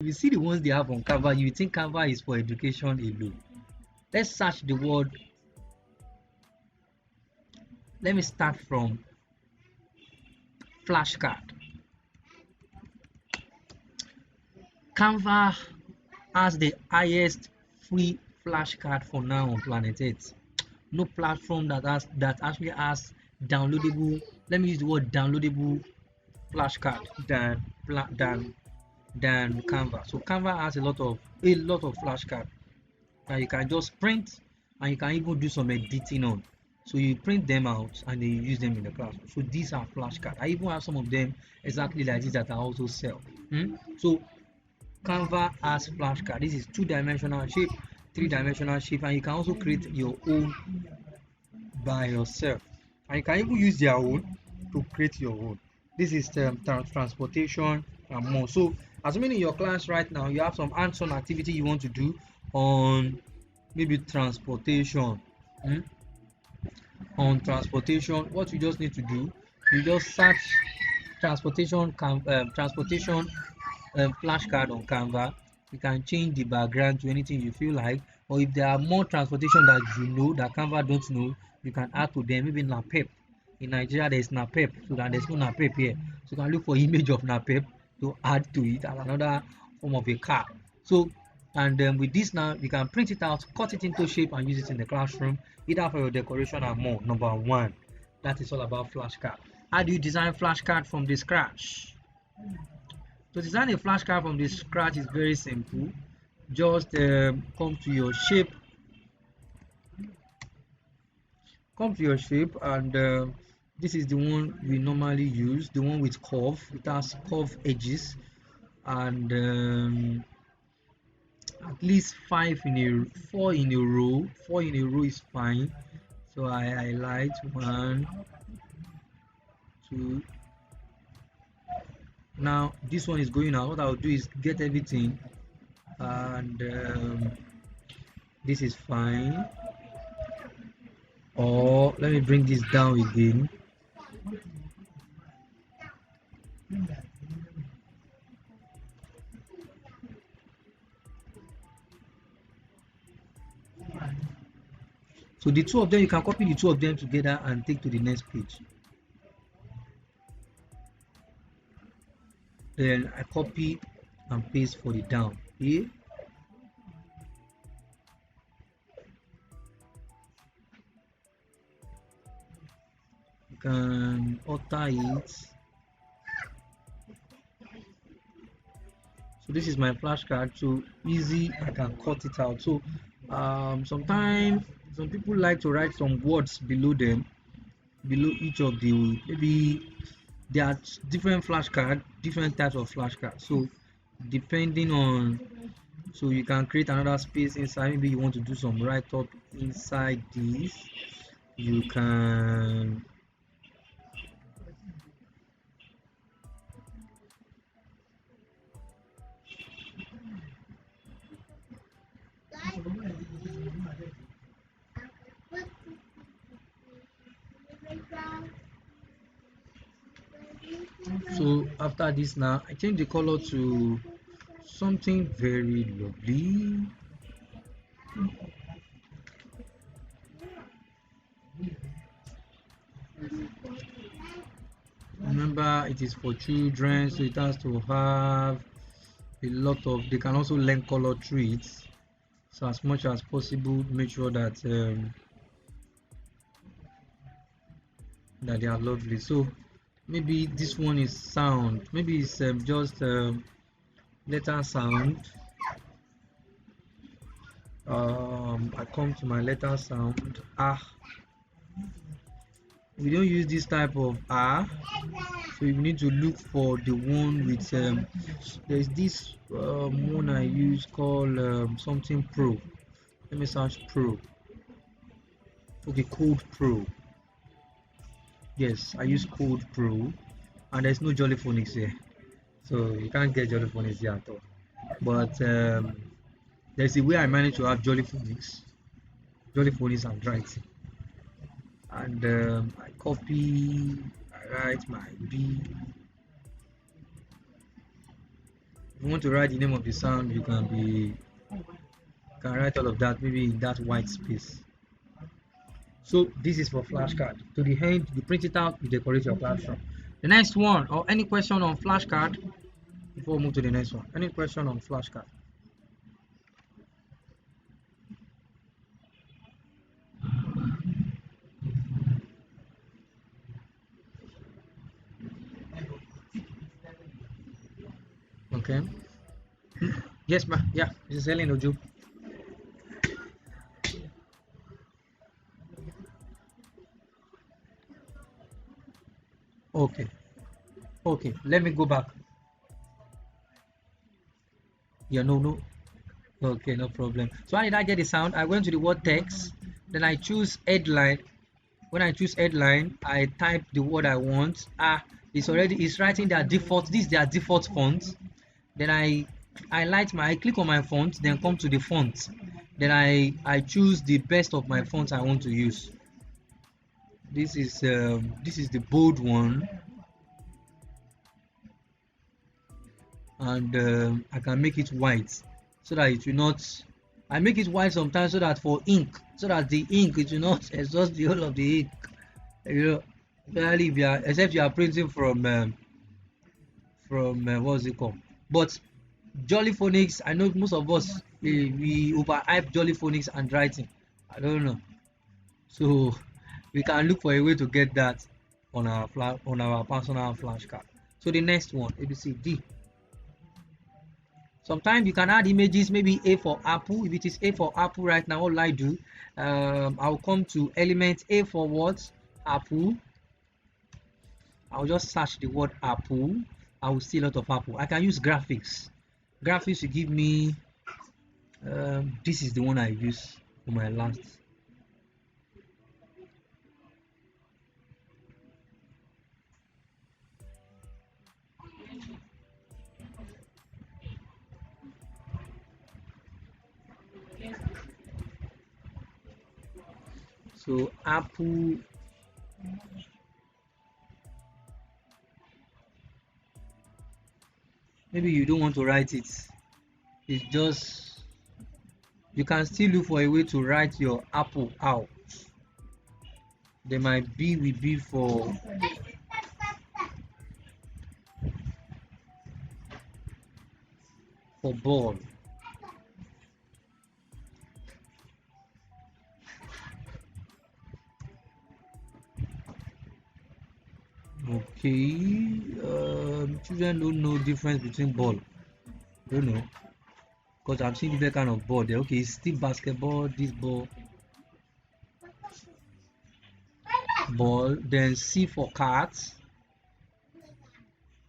If you see the ones they have on Canva, you think Canva is for education alone. Let's search the word. Let me start from flashcard. Canva has the highest free flashcard for now on planet Earth. No platform that actually has downloadable. Let me use the word downloadable flashcard than Canva. So Canva has a lot of flashcard that you can just print, and you can even do some editing on. So you print them out and they use them in the classroom. So these are flashcards. I even have some of them exactly like this that I also sell. So Canva has flashcard. This is 2-dimensional shape, 3-dimensional shape, and you can also create your own by yourself. And you can even use their own to create your own. This is transportation and more. So assuming in your class right now you have some hands-on activity you want to do on maybe transportation. On transportation, what you just need to do, you just search transportation flashcard on Canva. You can change the background to anything you feel like, or if there are more transportation that you know that Canva don't know, you can add to them. Maybe NAPEP. In Nigeria there is NAPEP, so that there's no NAPEP here, so you can look for image of NAPEP to add to it as another form of a car. So and with this now you can print it out, cut it into shape, and use it in the classroom either for your decoration and more. Number one, that is all about flashcard. How do you design flashcard from the scratch? To design a flashcard from the scratch is very simple. Just come to your shape, and this is the one we normally use, the one with curve. It has curved edges, and at least 4 in a row. 4 in a row is fine. So I highlight 1, 2. Now this one is going out. What I'll do is get everything, and this is fine. Or let me bring this down again. So the two of them, you can copy the two of them together and take to the next page. Then I copy and paste for the down here. You can alter it. So this is my flashcard, so easy, I can cut it out. So sometimes some people like to write some words below them, below each of the, maybe there are different flashcards, different types of flashcards. So depending on, so you can create another space inside. Maybe you want to do some write up inside this, you can so after this now I change the color to something very lovely. Remember, it is for children, so it has to have a lot of, they can also learn color treats. So as much as possible, make sure that that they are lovely. So maybe this one is sound, maybe it's just letter sound. I come to my letter sound. We don't use this type of so you need to look for the one with there's this one I use called something pro. Let me search pro. Okay, code pro. Yes, I use code pro, and there's no Jolly Phonics here, so you can't get Jolly Phonics here at all. But there's a way I managed to have Jolly Phonics and writing. And I copy, I write my B. You want to write the name of the sound, you can write all of that maybe in that white space. So this is for flashcard. To the end, you print it out, you decorate your classroom. The next one, or any question on flashcard before we move to the next one? Any question on flashcard? Okay. Yes, ma. Yeah, this is Helen Ojo. Okay. Okay. Let me go back. Yeah, no. Okay, no problem. So how did I get the sound? I went to the word text, then I choose headline. When I choose headline, I type the word I want. It's writing their default. This is their default font. Then I click on my font, then come to the font. Then I choose the best of my fonts I want to use. This is the bold one, and I can make it white so that it will not. I make it white sometimes so that for ink, so that the ink it will not exhaust the whole of the ink. You know, especially if you are, except you are printing from what's it called? But Jolly Phonics, I know most of us we overhype Jolly Phonics handwriting. I don't know, so we can look for a way to get that on our personal flashcard. So the next one, ABCD. Sometimes you can add images, maybe A for apple. If it is A for apple right now, what will I do? I'll come to element A for what? Apple. I'll just search the word apple. I will see a lot of apple. I can use graphics. Graphics will give me, this is the one I use for my last. So apple, maybe you don't want to write it. It's just, you can still look for a way to write your apple out. There might be will be for ball. Okay, children don't know difference between ball. Don't know, because I've seen different kind of ball there. Okay, it's still basketball. This ball, then C for cats.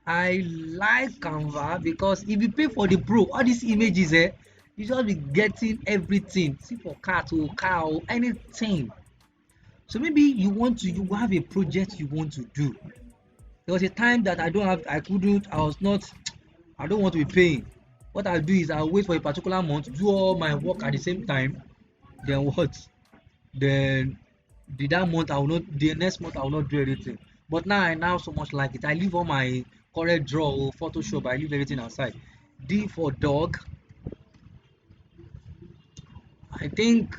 I like Canva because if you pay for the pro, all these images, you just be getting everything. See for cat or cow, anything. So maybe you have a project you want to do. There was a time that I was not, I don't want to be paying. What I'll do is I'll wait for a particular month, do all my work at the same time. Then what? Then that month the next month I will not do anything. But now I now so much like it. I leave all my current draw or Photoshop, I leave everything outside. D for dog. I think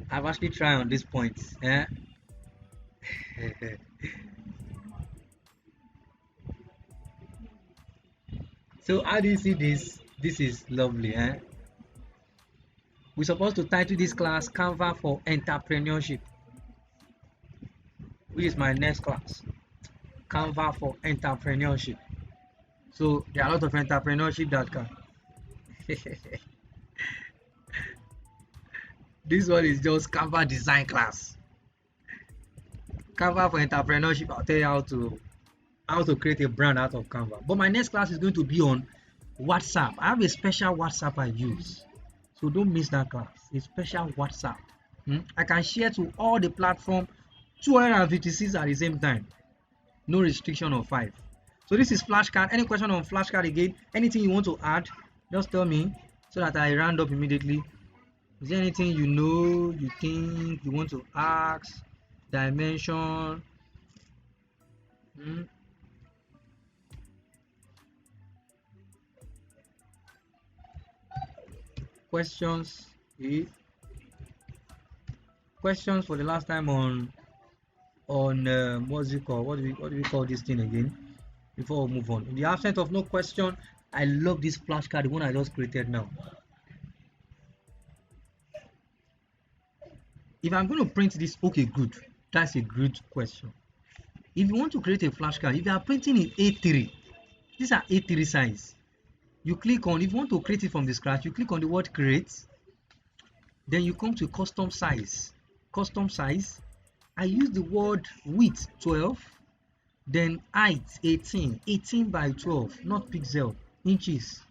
I've actually tried on this point. So how do you see this? This is lovely. We're supposed to title this class Canva for Entrepreneurship, which is my next class. Canva for Entrepreneurship. So there are a lot of entrepreneurship that can. This one is just Canva design class. Canva for entrepreneurship. I'll tell you how to create a brand out of Canva. But my next class is going to be on WhatsApp. I have a special WhatsApp I use, so don't miss that class. A special WhatsApp. I can share to all the platform 256 at the same time. No restriction of 5. So this is flashcard. Any question on flashcard again? Anything you want to add? Just tell me so that I round up immediately. Is there anything you think you want to ask? Dimension? questions. Questions for the last time on what's it called? What do we call this thing again? Before we move on. In the absence of no question, I love this flashcard, the one I just created now. If I'm going to print this, okay, good. That's a good question. If you want to create a flashcard, if you are printing in A3, these are A3 size. You click on, if you want to create it from the scratch, you click on the word create. Then you come to custom size. Custom size. I use the word width 12. Then height 18. 18 by 12, not pixel, inches.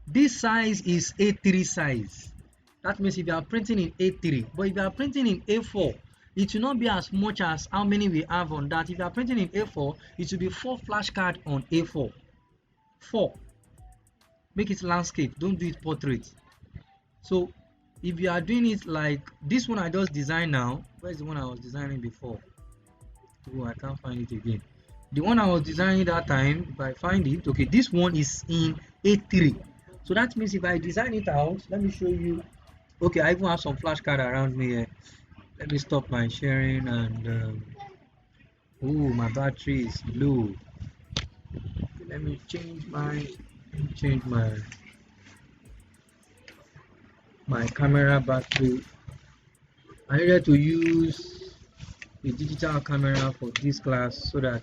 This size is A3 size. That means if you are printing in A3, but if you are printing in A4, it will not be as much as how many we have on that. If you are printing in A4, it will be 4 flashcards on A4. 4. Make it landscape, don't do it portrait. So if you are doing it like this one I just designed now, where's the one I was designing before? Oh, I can't find it again. The one I was designing that time, if I find it, okay, this one is in A3. So that means if I design it out, let me show you. Okay, I even have some flashcard around me here. Let me stop my sharing and oh, my battery is low. Okay, let me change my camera battery. I needed to use a digital camera for this class so that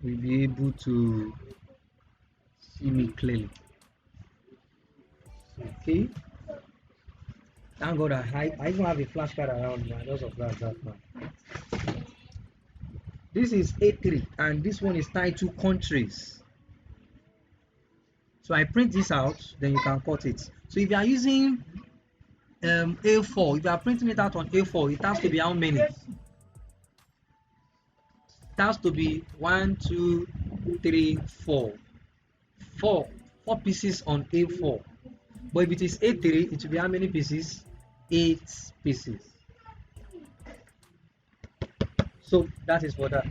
we'll be able to see me clearly. Okay. Thank God I even have a flashcard around me. I just observed that now. This is A3 and this one is tied to countries. So I print this out, then you can cut it. So if you are using A4, if you are printing it out on A4, it has to be how many? It has to be 1, 2, 3, 4. 4 pieces on A4. But if it is A3, it will be how many pieces? 8 pieces. So that is for that.